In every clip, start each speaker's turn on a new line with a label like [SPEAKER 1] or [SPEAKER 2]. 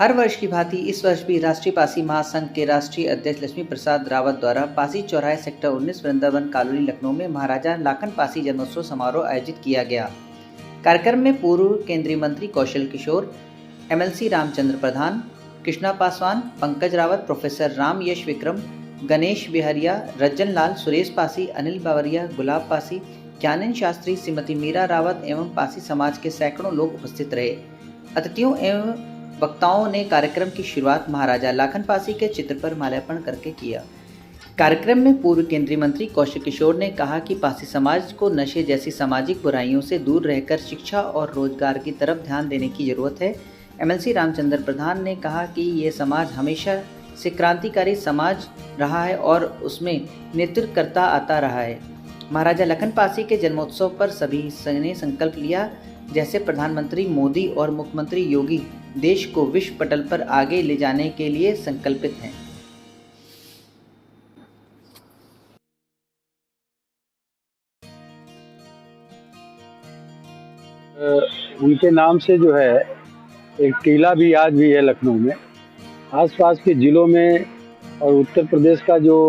[SPEAKER 1] हर वर्ष की भांति इस वर्ष भी राष्ट्रीय पासी महासंघ के राष्ट्रीय अध्यक्ष लक्ष्मी प्रसाद रावत द्वारा पासी चौराहे सेक्टर 19 वृंदावन कॉलोनी लखनऊ में महाराजा लाखन पासी जन्मोत्सव समारोह आयोजित किया गया। कार्यक्रम में पूर्व केंद्रीय मंत्री कौशल किशोर, एमएलसी रामचंद्र प्रधान, कृष्णा पासवान, पंकज रावत, प्रोफेसर राम यश विक्रम, गणेश बिहारिया, रज्जन लाल, सुरेश पासी, अनिल बावरिया, गुलाब पासी, ज्ञानेंद्र शास्त्री, श्रीमती मीरा रावत एवं पासी समाज के सैकड़ों लोग उपस्थित रहे। अतिथियों एवं वक्ताओं ने कार्यक्रम की शुरुआत महाराजा लाखन पासी के चित्र पर माल्यार्पण करके किया। कार्यक्रम में पूर्व केंद्रीय मंत्री कौशल किशोर ने कहा कि पासी समाज को नशे जैसी सामाजिक बुराइयों से दूर रहकर शिक्षा और रोजगार की तरफ ध्यान देने की जरूरत है। एमएलसी रामचंद्र प्रधान ने कहा कि ये समाज हमेशा से क्रांतिकारी समाज रहा है और उसमें नेतृत्व करता आता रहा है। महाराजा लखन पासी के जन्मोत्सव पर सभी ने संकल्प लिया, जैसे प्रधानमंत्री मोदी और मुख्यमंत्री योगी देश को विश्व पटल पर आगे ले जाने के लिए संकल्पित हैं।
[SPEAKER 2] उनके नाम से जो है एक टीला भी आज भी है लखनऊ में। आसपास के ज़िलों में और उत्तर प्रदेश का जो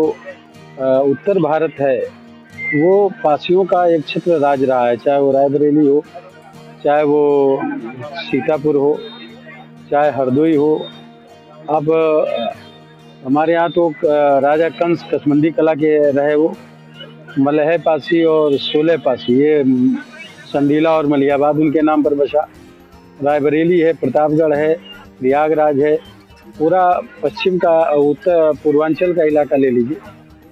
[SPEAKER 2] उत्तर भारत है वो पासियों का एक छत्र राज रहा है, चाहे वो रायबरेली हो, चाहे वो सीतापुर हो, चाहे हरदोई हो। अब हमारे यहाँ तो राजा कंस कसमंडी कला के रहे, वो मलह पासी और सोलह पासी, ये संडीला और मलियाबाद उनके नाम पर बसा। रायबरेली है, प्रतापगढ़ है, प्रयागराज है, पूरा पश्चिम का उत्तर पूर्वांचल का इलाका ले लीजिए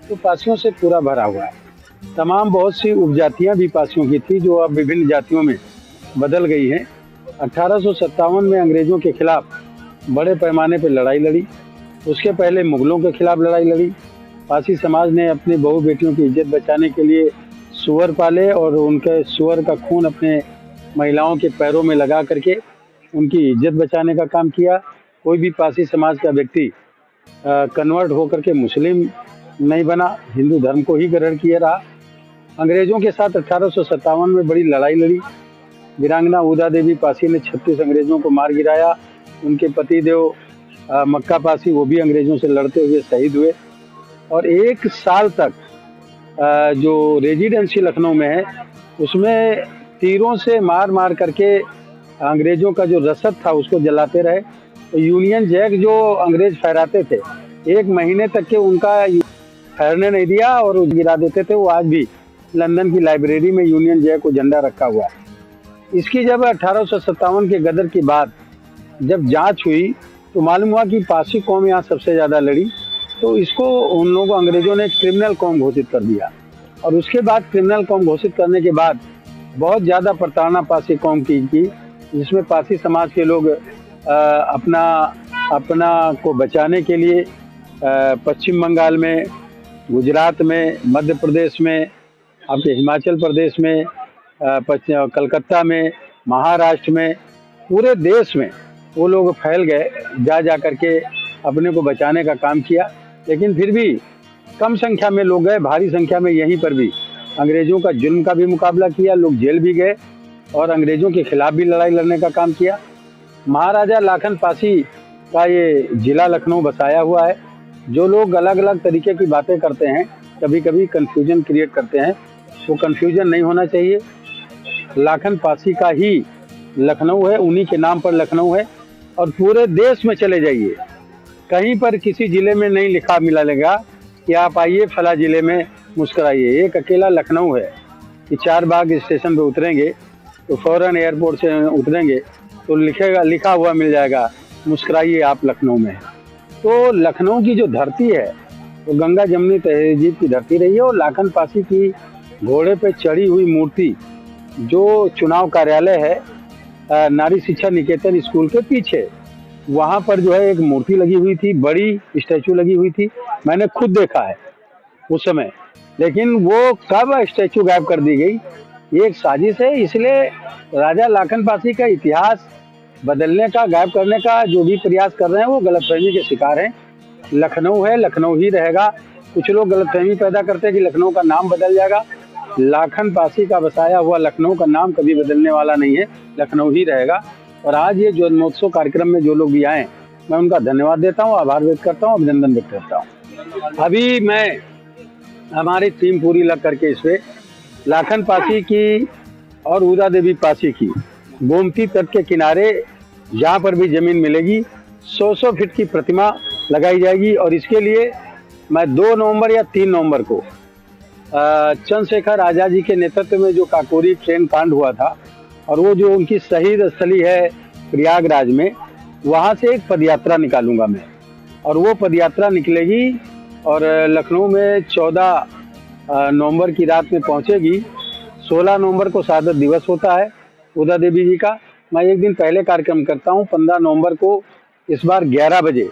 [SPEAKER 2] तो पासियों से पूरा भरा हुआ है। तमाम बहुत सी उपजातियाँ भी पासियों की थी जो अब विभिन्न जातियों में बदल गई हैं। 1857 में अंग्रेज़ों के खिलाफ बड़े पैमाने पर लड़ाई लड़ी, उसके पहले मुगलों के खिलाफ लड़ाई लड़ी। पासी समाज ने अपनी बहू बेटियों की इज्जत बचाने के लिए सुअर पाले और उनके सुअर का खून अपने महिलाओं के पैरों में लगा करके उनकी इज्जत बचाने का काम किया। कोई भी पासी समाज का व्यक्ति कन्वर्ट होकर के मुस्लिम नहीं बना, हिंदू धर्म को ही ग्रहण किया रहा। अंग्रेज़ों के साथ 1857 में बड़ी लड़ाई लड़ी। वीरांगना उदा देवी पासी ने 36 अंग्रेज़ों को मार गिराया। उनके पति देव मक्का पासी वो भी अंग्रेज़ों से लड़ते हुए शहीद हुए। और 1 साल तक जो रेजिडेंसी लखनऊ में है उसमें तीरों से मार मार करके अंग्रेज़ों का जो रसद था उसको जलाते रहे। तो यूनियन जैक जो अंग्रेज़ फहराते थे 1 महीने तक के उनका फहरने नहीं दिया और गिरा देते थे। वो आज भी लंदन की लाइब्रेरी में यूनियन जैक को झंडा रखा हुआ है। इसकी जब 1857 के गदर की बात जब जांच हुई तो मालूम हुआ कि पासी कौम यहाँ सबसे ज़्यादा लड़ी, तो इसको उन लोगों अंग्रेज़ों ने क्रिमिनल कौम घोषित कर दिया। और उसके बाद क्रिमिनल कौम घोषित करने के बाद बहुत ज़्यादा प्रताड़ना पासी कौम की, जिसमें पासी समाज के लोग अपना को बचाने के लिए पश्चिम बंगाल में, गुजरात में, मध्य प्रदेश में, आपके हिमाचल प्रदेश में, कलकत्ता में, महाराष्ट्र में, पूरे देश में वो लोग फैल गए, जा करके अपने को बचाने का काम किया। लेकिन फिर भी कम संख्या में लोग गए, भारी संख्या में यहीं पर भी अंग्रेज़ों का जुल्म का भी मुकाबला किया, लोग जेल भी गए और अंग्रेज़ों के खिलाफ भी लड़ाई लड़ने का काम किया। महाराजा लाखन पासी का ये ज़िला लखनऊ बसाया हुआ है। जो लोग अलग अलग तरीके की बातें करते हैं, कभी कभी कन्फ्यूजन क्रिएट करते हैं, वो कन्फ्यूजन नहीं होना चाहिए। लाखन पासी का ही लखनऊ है, उन्हीं के नाम पर लखनऊ है। और पूरे देश में चले जाइए, कहीं पर किसी ज़िले में नहीं लिखा मिलेगा कि आप आइए फला ज़िले में मुस्कराइए। एक अकेला लखनऊ है कि चारबाग स्टेशन पर उतरेंगे तो फ़ौरन एयरपोर्ट से उतरेंगे तो लिखा हुआ मिल जाएगा, मुस्कराइए आप लखनऊ में। तो लखनऊ की जो धरती है वो गंगा जमुनी तहजीब की धरती रही है। और लाखन पासी की घोड़े पे चढ़ी हुई मूर्ति जो चुनाव कार्यालय है नारी शिक्षा निकेतन स्कूल के पीछे, वहाँ पर जो है एक मूर्ति लगी हुई थी, बड़ी स्टैचू लगी हुई थी। मैंने खुद देखा है उस समय, लेकिन वो कब स्टैचू गायब कर दी गई, ये एक साजिश है। इसलिए राजा लाखन पासी का इतिहास बदलने का, गायब करने का जो भी प्रयास कर रहे हैं वो गलतफहमी के शिकार हैं। लखनऊ है, लखनऊ ही रहेगा। कुछ लोग गलतफहमी पैदा करते हैं कि लखनऊ का नाम बदल जाएगा। लाखन पासी का बसाया हुआ लखनऊ का नाम कभी बदलने वाला नहीं है, लखनऊ ही रहेगा। और आज ये जन्मोत्सव कार्यक्रम में जो लोग भी आए मैं उनका धन्यवाद देता हूँ, आभार व्यक्त करता हूँ, अभिनंदन व्यक्त करता हूँ। अभी मैं हमारी टीम पूरी लग करके इस पे लाखन पासी की और उदा देवी पासी की गोमती तट के किनारे जहाँ पर भी जमीन मिलेगी 100 फीट की प्रतिमा लगाई जाएगी। और इसके लिए मैं 2 नवंबर या 3 नवंबर को चंद्रशेखर आजाद जी के नेतृत्व में जो काकोरी ट्रेन कांड हुआ था और वो जो उनकी शहीद स्थली है प्रयागराज में, वहाँ से एक पदयात्रा निकालूंगा मैं। और वो पदयात्रा निकलेगी और लखनऊ में 14 नवंबर की रात में पहुँचेगी। 16 नवंबर को शहादत दिवस होता है उदा देवी जी का। मैं एक दिन पहले कार्यक्रम करता हूँ। 15 नवंबर को इस बार 11 बजे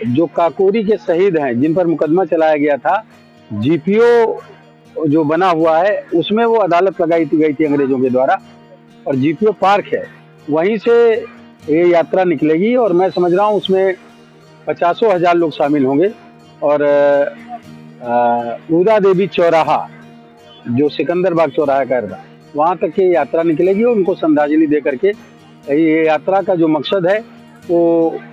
[SPEAKER 2] जो काकोरी के शहीद हैं जिन पर मुकदमा चलाया गया था, जीपीओ जो बना हुआ है उसमें वो अदालत लगाई गई थी अंग्रेजों के द्वारा, और जीपीओ पार्क है, वहीं से ये यात्रा निकलेगी। और मैं समझ रहा हूँ उसमें 50,000 लोग शामिल होंगे। और उदा देवी चौराहा जो सिकंदर बाग चौराहा का है वहाँ तक ये यात्रा निकलेगी और उनको श्रद्धांजलि दे करके ये यात्रा का जो मकसद है वो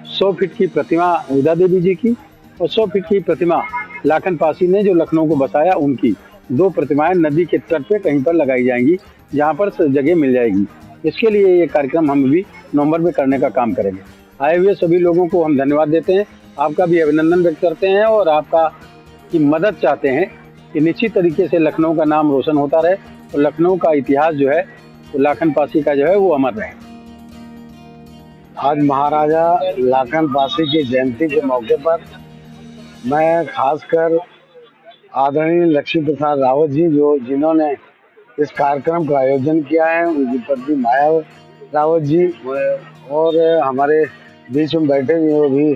[SPEAKER 2] 100 फीट की प्रतिमा उदा देवी जी की और 100 फीट की प्रतिमा लाखन पासी ने जो लखनऊ को बसाया उनकी 2 प्रतिमाएं नदी के तट पे कहीं पर लगाई जाएंगी जहाँ पर जगह मिल जाएगी। इसके लिए ये कार्यक्रम हम भी नवंबर में करने का काम करेंगे। आए हुए सभी लोगों को हम धन्यवाद देते हैं, आपका भी अभिनंदन व्यक्त करते हैं और आपका की मदद चाहते हैं कि निश्चित तरीके से लखनऊ का नाम रोशन होता रहे और लखनऊ का इतिहास जो है वो लाखन पासी का जो है वो अमर रहे।
[SPEAKER 3] आज महाराजा लाखन पासी की जयंती के मौके पर मैं खासकर आदरणीय लक्ष्मी प्रसाद रावत जी जिन्होंने इस कार्यक्रम का आयोजन किया है, उनकी पत्नी माया रावत जी और हमारे बीच में बैठे हुए वो भी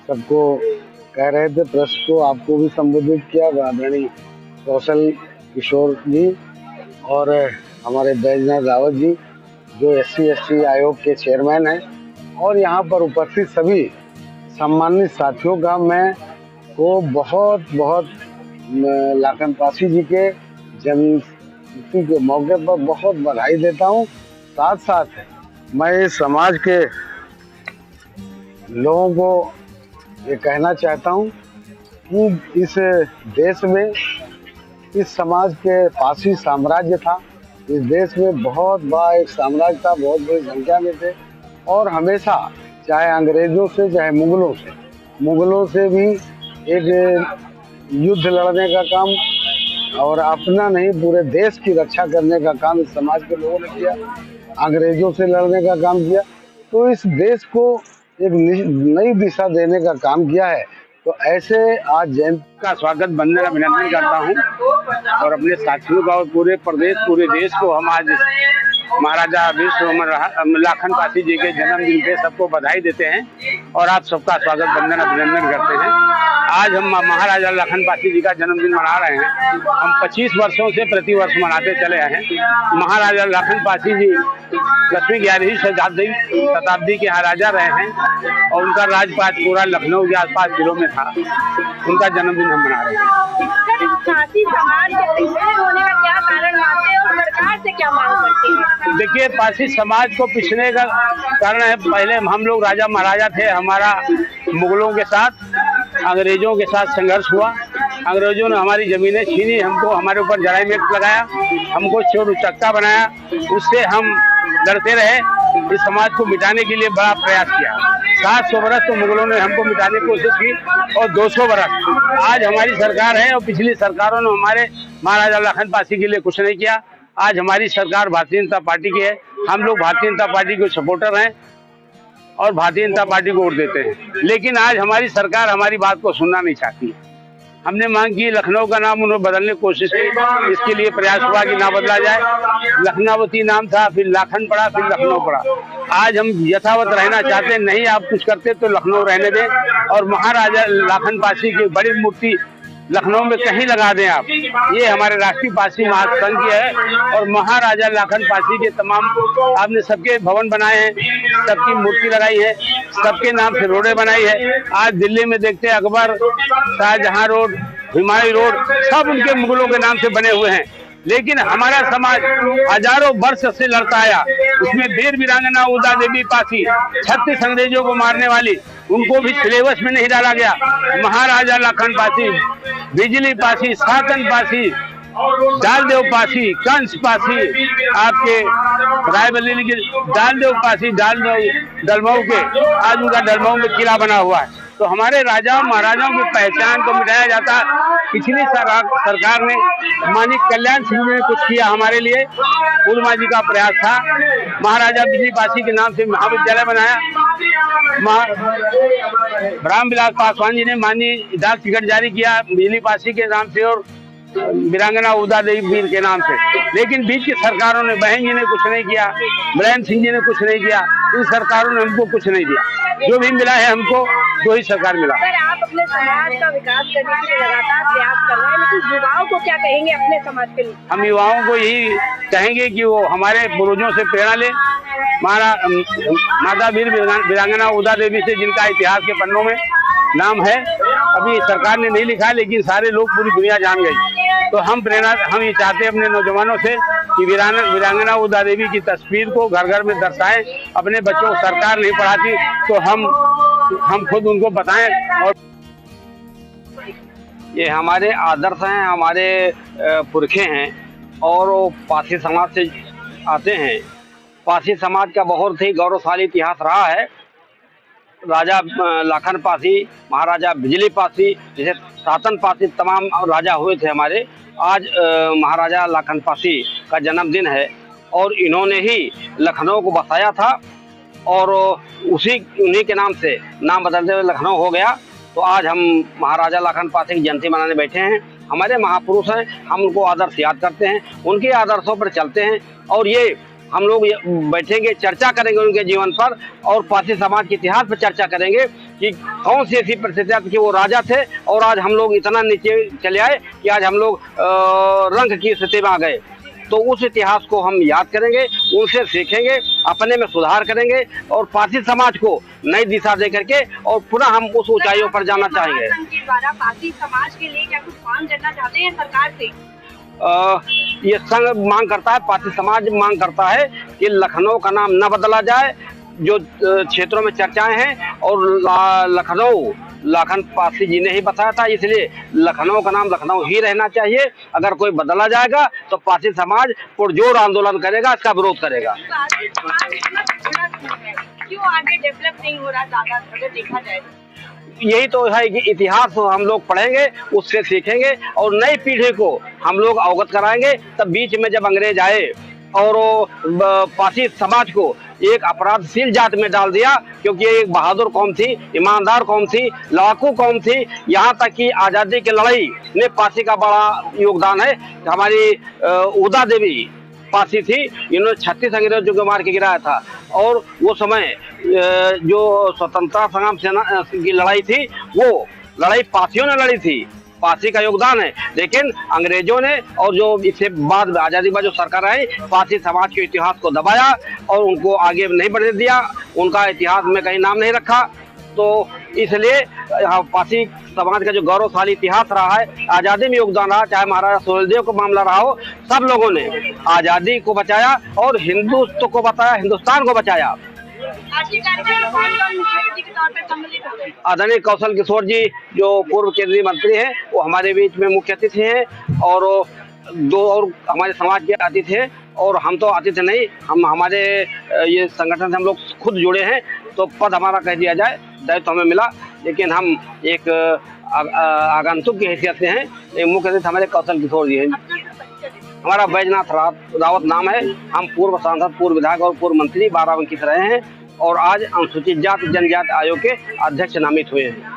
[SPEAKER 3] सबको कह रहे थे, प्रेस को आपको भी संबोधित किया, आदरणीय कौशल किशोर जी और हमारे बैजनाथ रावत जी जो SC/ST आयोग के चेयरमैन हैं, और यहाँ पर उपस्थित सभी सम्मानित साथियों का मैं को बहुत बहुत लाखन पासी जी के जन्मतिथि के मौके पर बहुत बधाई देता हूँ। साथ साथ मैं समाज के लोगों को ये कहना चाहता हूँ कि इस देश में इस समाज के पासी साम्राज्य था, इस देश में बहुत बड़ा एक साम्राज्य था, बहुत बड़ी संख्या में थे और हमेशा चाहे अंग्रेजों से चाहे मुगलों से भी एक युद्ध लड़ने का काम और अपना नहीं पूरे देश की रक्षा करने का काम इस समाज के लोगों ने किया, अंग्रेजों से लड़ने का काम किया। तो इस देश को एक नई दिशा देने का काम किया है। तो ऐसे आज जयंती
[SPEAKER 2] का स्वागत वंदन अभिनंदन करता हूँ और अपने साथियों का और पूरे प्रदेश पूरे देश को हम आज महाराजा विश्व लाखन पासी जी के जन्मदिन पे सबको बधाई देते हैं और आप सबका स्वागत वंदन अभिनंदन करते हैं। आज हम महाराजा लाखन पासी जी का जन्मदिन मना रहे हैं। हम 25 वर्षों से प्रति वर्ष मनाते चले आए हैं। महाराजा लाखन पासी जी 10वीं 11वीं शताब्दी के राजा रहे हैं और उनका राजपाट पूरा लखनऊ के आसपास जिलों में था। उनका जन्मदिन हम मना रहे हैं।
[SPEAKER 4] पासी समाज के पिछड़े होने का क्या कारण मानते हैं और सरकार से क्या मांग करते हैं?
[SPEAKER 2] देखिए, पासी समाज को पिछड़ने का कारण है, पहले हम लोग राजा महाराजा थे, हमारा मुगलों के साथ अंग्रेजों के साथ संघर्ष हुआ। अंग्रेजों ने हमारी जमीनें छीनी, हमको हमारे ऊपर जराइम एक्ट लगाया, हमको चोर उचक्का बनाया। उससे हम लड़ते रहे, इस समाज को मिटाने के लिए बड़ा प्रयास किया। 700 बरस तो मुगलों ने हमको मिटाने की कोशिश की और 200 बरस आज हमारी सरकार है और पिछली सरकारों ने हमारे महाराजा लाखन पासी के लिए कुछ नहीं किया। आज हमारी सरकार भारतीय जनता पार्टी की है, हम लोग भारतीय जनता पार्टी के सपोर्टर हैं और भारतीय जनता पार्टी को वोट देते हैं। लेकिन आज हमारी सरकार हमारी बात को सुनना नहीं चाहती। हमने मांग की, लखनऊ का नाम उन्होंने बदलने की कोशिश की, इसके लिए प्रयास हुआ कि ना बदला जाए। लखनऊती नाम था, फिर लाखन पड़ा, फिर लखनऊ पड़ा। आज हम यथावत रहना चाहते हैं, नहीं आप कुछ करते तो लखनऊ रहने दें और महाराजा लाखन पासी की बड़ी मूर्ति लखनऊ में कहीं लगा दें आप। ये हमारे राष्ट्रीय पासी महासंघ की है और महाराजा लाखन पासी के तमाम आपने सबके भवन बनाए हैं, सबकी मूर्ति लगाई है, सबके नाम से रोडें बनाई है। आज दिल्ली में देखते हैं अकबर, शाहजहां रोड, हुमायूं रोड, सब उनके मुगलों के नाम से बने हुए हैं। लेकिन हमारा समाज हजारों वर्ष से लड़ता आया। उसमें वीर वीरांगना उदा देवी पासी 36 अंग्रेजों को मारने वाली, उनको भी सिलेबस में नहीं डाला गया। महाराजा लाखन पासी, बिजली पासी, सातन पासी, दालदेव पासी, कंस पासी, आपके रायबरेली के दालदेव पासी, डलमऊ के आज उनका डलमऊ में किला बना हुआ है। तो हमारे राजाओं महाराजाओं की पहचान को मिटाया जाता। पिछली सरकार ने माननीय कल्याण सिंह ने कुछ किया हमारे लिए, पूर्णिमा जी का प्रयास था। महाराजा बिजली पासी के नाम से महाविद्यालय बनाया। रामविलास पासवान जी ने माननीय डाक टिकट जारी किया बिजली पासी के नाम से और वीरांगना उदा देवी वीर के नाम से। लेकिन बीच की सरकारों ने, बहन जी ने कुछ नहीं किया, मुलायम सिंह जी ने कुछ नहीं किया, इन सरकारों ने हमको कुछ नहीं दिया। जो भी मिला है हमको वही सरकार मिला।
[SPEAKER 4] सर, आप अपने समाज का विकास करने के लिए लगातार प्रयास कर रहे हैं, लेकिन युवाओं को क्या कहेंगे अपने समाज के लिए?
[SPEAKER 2] हम युवाओं को यही कहेंगे कि वो हमारे पूर्वजों से प्रेरणा ले। माता वीर वीरांगना उदा देवी से जिनका इतिहास के पन्नों में नाम है, अभी सरकार ने नहीं लिखा, लेकिन सारे लोग, पूरी दुनिया जान गई। तो हम ये चाहते हैं अपने नौजवानों से कि वीरांगना उदा देवी की तस्वीर को घर घर में दर्शाएं। अपने बच्चों को सरकार नहीं पढ़ाती तो हम खुद उनको बताएं। और ये हमारे आदर्श हैं, हमारे पुरखे हैं और वो पासी समाज से आते हैं। पासी समाज का बहुत ही गौरवशाली इतिहास रहा है। राजा लाखन पासी, महाराजा बिजली पासी, जैसे सातन पासी, तमाम राजा हुए थे हमारे। आज महाराजा लाखन पासी का जन्मदिन है और इन्होंने ही लखनऊ को बसाया था और उन्हीं के नाम से नाम बदलते हुए लखनऊ हो गया। तो आज हम महाराजा लाखन पासी की जयंती मनाने बैठे हैं। हमारे महापुरुष हैं, हम उनको आदर्श याद करते हैं, उनके आदर्शों पर चलते हैं और ये हम लोग बैठेंगे, चर्चा करेंगे उनके जीवन पर और पासी समाज के इतिहास पर चर्चा करेंगे कि कौन सी ऐसी परिस्थितियाँ थी कि वो राजा थे और आज हम लोग इतना नीचे चले आए कि आज हम लोग रंक की स्थिति में आ गए। तो उस इतिहास को हम याद करेंगे, उनसे सीखेंगे, अपने में सुधार करेंगे और पासी समाज को नई दिशा दे करके और पुनः हम उस ऊंचाइयों पर जाना चाहेंगे।
[SPEAKER 4] द्वारा पासी समाज के लिए क्या कुछ मांग करना चाहते हैं सरकार से?
[SPEAKER 2] ये संघ मांग करता है, पासी समाज मांग करता है कि लखनऊ का नाम न बदला जाए। जो क्षेत्रों में चर्चाएं हैं और लखनऊ लाखन पासी जी ने ही बताया था, इसलिए लखनऊ का नाम लखनऊ ही रहना चाहिए। अगर कोई बदला जाएगा तो पासी समाज पुरजोर आंदोलन करेगा, इसका विरोध करेगा।
[SPEAKER 4] क्यों आगे डेवलप नहीं हो रहा ज्यादा अगर देखा जाए?
[SPEAKER 2] यही तो है कि इतिहास हम लोग पढ़ेंगे, उससे सीखेंगे और नई पीढ़ी को हम लोग अवगत कराएंगे। तब बीच में जब अंग्रेज आए और पासी समाज को एक अपराधशील जात में डाल दिया, क्योंकि ये एक बहादुर कौम थी, ईमानदार कौम थी, लड़ाकू कौम थी। यहाँ तक कि आज़ादी की लड़ाई में पासी का बड़ा योगदान है। हमारी उदा देवी पासी थी, इन्होंने 36 अंग्रेजों को मार के गिराया था और वो समय जो स्वतंत्रता संग्राम सेना की लड़ाई थी, वो लड़ाई पासियों ने लड़ी थी। पासी का योगदान है। लेकिन अंग्रेजों ने और जो इससे बाद आज़ादी बाद जो सरकार आई, पासी समाज के इतिहास को दबाया और उनको आगे नहीं बढ़ने दिया, उनका इतिहास में कहीं नाम नहीं रखा। तो इसलिए पासी समाज का जो गौरवशाली इतिहास रहा है, आज़ादी में योगदान रहा, चाहे महाराजा सुहेलदेव का मामला रहा हो, सब लोगों ने आज़ादी को बचाया और हिंदुत्व को बचाया, हिंदुस्तान को बचाया। आदरणीय कौशल किशोर जी जो पूर्व केंद्रीय मंत्री हैं, वो हमारे बीच में मुख्य अतिथि हैं और दो और हमारे समाज के अतिथि हैं। और हम तो अतिथि नहीं, हम हमारे ये संगठन से हम लोग खुद जुड़े हैं, तो पद हमारा कह दिया जाए, दायित्व हमें मिला, लेकिन हम एक आगंतुक की हैसियत से हैं। एक मुख्य अतिथि हमारे कौशल किशोर जी हैं। हमारा बैजनाथ रावत नाम है। हम पूर्व सांसद, पूर्व विधायक और पूर्व मंत्री बाराबंकी से रहे हैं और आज अनुसूचित जाति जनजाति आयोग के अध्यक्ष नामित हुए हैं।